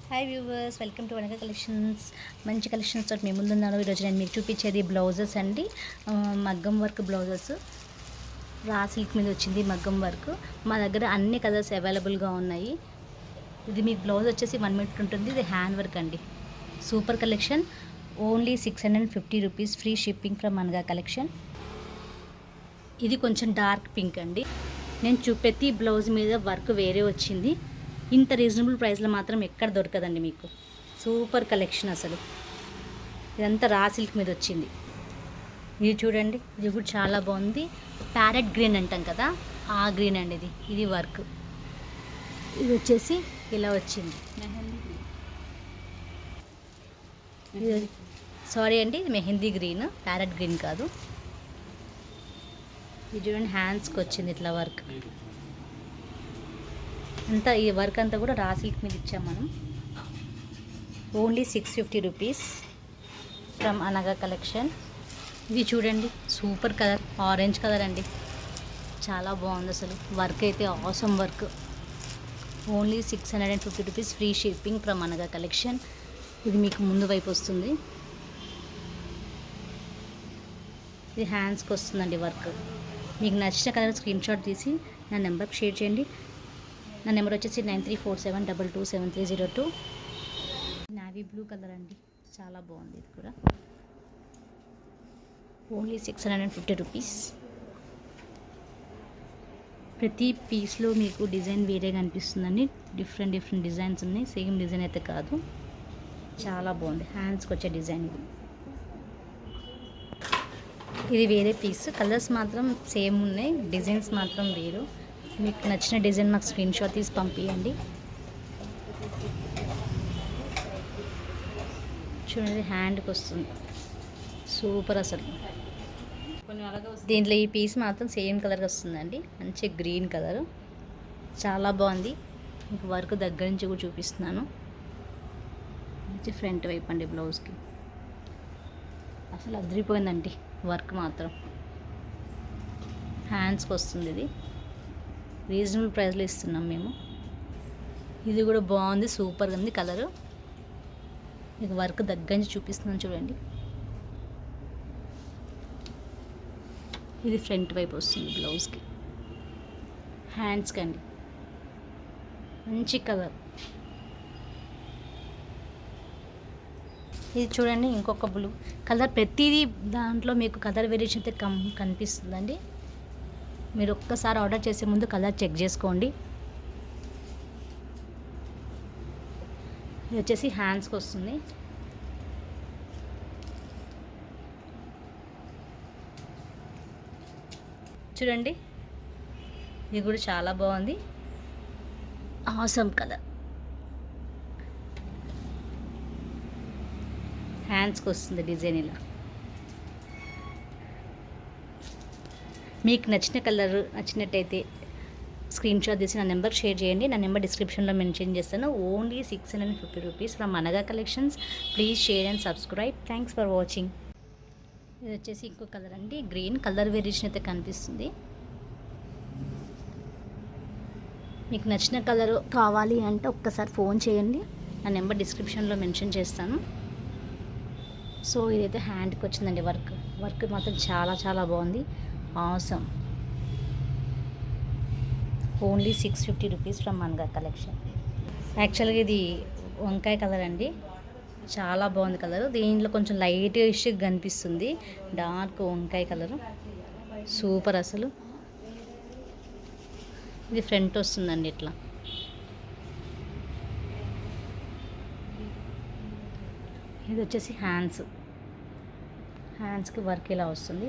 Hi viewers, welcome to వనక collections. మంచి collections తోటి మీ ముందున్నాను. ఈరోజు నేను మీకు చూపించేది బ్లౌజెస్ అండి. మగ్గం వర్క్ బ్లౌజెస్, రా సిల్క్ మీద వచ్చింది మగ్గం వర్క్. మా దగ్గర అన్ని కలర్స్ అవైలబుల్గా ఉన్నాయి. ఇది మీకు బ్లౌజ్ వచ్చేసి 1 మీటర్ ఉంటుంది. ఇది హ్యాండ్ వర్క్ అండి. Super collection. Only 650 rupees, free shipping from అనగా కలెక్షన్. ఇది కొంచెం డార్క్ పింక్ అండి. నేను చూపెత్తి బ్లౌజ్ మీద వర్క్ వేరే వచ్చింది. ఇంత రీజనబుల్ ప్రైస్లో మాత్రం ఎక్కడ దొరకదండి మీకు. సూపర్ కలెక్షన్ అసలు. ఇదంతా రా సిల్క్ మీద వచ్చింది. ఇది చూడండి, ఇది కూడా చాలా బాగుంది. ప్యారెట్ గ్రీన్ అంటాం కదా, ఆ గ్రీన్ అండి ఇది. ఇది వర్క్. ఇది వచ్చేసి ఇలా వచ్చింది. సారీ అండి, ఇది మెహందీ గ్రీన్, ప్యారెట్ గ్రీన్ కాదు. ఇది చూడండి, హ్యాండ్స్కి వచ్చింది ఇట్లా వర్క్ అంతా. ఈ వర్క్ అంతా కూడా రా సిల్క్ మీద ఇచ్చాం మనం. ఓన్లీ 650 రూపీస్ ఫ్రమ్ అనగా కలెక్షన్. ఇది చూడండి, సూపర్ కలర్, ఆరెంజ్ కలర్ అండి. చాలా బాగుంది అసలు. వర్క్ అయితే awesome work. Only 650 rupees, free shipping from అనగా కలెక్షన్. ఇది మీకు ముందు వైపు వస్తుంది. ఇది హ్యాండ్స్కి వస్తుందండి వర్క్. మీకు నచ్చిన కలర్ స్క్రీన్ షాట్ తీసి నా నెంబర్కి షేర్ చేయండి. నా నెంబర్ వచ్చేసి 9347227302. నావీ బ్లూ కలర్ అండి, చాలా బాగుంది. ఇది కూడా ఓన్లీ 650 రూపీస్. ప్రతి పీస్లో మీకు డిజైన్ వేరే కనిపిస్తుందండి. డిఫరెంట్ డిజైన్స్ ఉన్నాయి. సేమ్ డిజైన్ అయితే కాదు. చాలా బాగుంది. హ్యాండ్స్కి వచ్చే డిజైన్ ఇది. ఇది వేరే పీస్. కలర్స్ మాత్రం సేమ్ ఉన్నాయి, డిజైన్స్ మాత్రం వేరు. మీకు నచ్చిన డిజైన్ మాకు స్క్రీన్ షాట్ తీసి పంపించండి. చూడండి, హ్యాండ్కి వస్తుంది. సూపర్ అసలు. దీంట్లో ఈ పీస్ మాత్రం సేమ్ కలర్గా వస్తుందండి. మంచి గ్రీన్ కలర్, చాలా బాగుంది. మీకు వర్క్ దగ్గర నుంచి కూడా చూపిస్తున్నాను. మంచి ఫ్రంట్ వైపు అండి బ్లౌజ్కి. అసలు అదిరిపోయిందండి వర్క్ మాత్రం. హ్యాండ్స్కి వస్తుంది. ఇది రీజనబుల్ ప్రైస్లో ఇస్తున్నాం మేము. ఇది కూడా బాగుంది, సూపర్గా ఉంది కలరు. మీకు వర్క్ దగ్గర నుంచి చూపిస్తున్నాను చూడండి. ఇది ఫ్రంట్ వైపు వస్తుంది బ్లౌజ్కి. హ్యాండ్స్కి అండి, మంచి కలర్. ఇది చూడండి, ఇంకొక బ్లూ కలర్. ప్రతిదీ దాంట్లో మీకు కలర్ వేరియేషన్ అయితే కనిపిస్తుందండి. మీరు ఒక్కసారి ఆర్డర్ చేసే ముందు కలర్ చెక్ చేసుకోండి. ఇది వచ్చేసి హ్యాండ్స్కి వస్తుంది. చూడండి, ఇది కూడా చాలా బాగుంది. Awesome colour. హ్యాండ్స్కి వస్తుంది డిజైన్ ఇలా. మీకు నచ్చిన కలర్ నచ్చినట్టయితే స్క్రీన్ షాట్ తీసి నా నెంబర్ షేర్ చేయండి. నా నెంబర్ డిస్క్రిప్షన్లో మెన్షన్ చేస్తాను. ఓన్లీ 650 రూపీస్ ఫ్రమ్ అనగా collections. Please share and subscribe. Thanks for watching. ఇది వచ్చేసి ఇంకో కలర్ అండి, గ్రీన్. కలర్ వేరియేషన్ అయితే కనిపిస్తుంది. మీకు నచ్చిన కలర్ కావాలి అంటే ఒక్కసారి ఫోన్ చేయండి. నా నెంబర్ డిస్క్రిప్షన్లో మెన్షన్ చేస్తాను. సో ఇదైతే హ్యాండ్కి వచ్చిందండి వర్క్. వర్క్ మాత్రం చాలా చాలా బాగుంది. ఆసమ్. ఓన్లీ 650 రూపీస్ ఫ్రమ్ అనగా కలెక్షన్. యాక్చువల్గా ఇది వంకాయ కలర్ అండి. చాలా బాగుంది కలర్. దీంట్లో కొంచెం లైట్ ఇష్గా కనిపిస్తుంది. డార్క్ వంకాయ కలర్, సూపర్ అసలు. ఇది ఫ్రంట్ వస్తుందండి ఇట్లా. ఇది వచ్చేసి హ్యాండ్స్కి వర్క్ ఇలా వస్తుంది.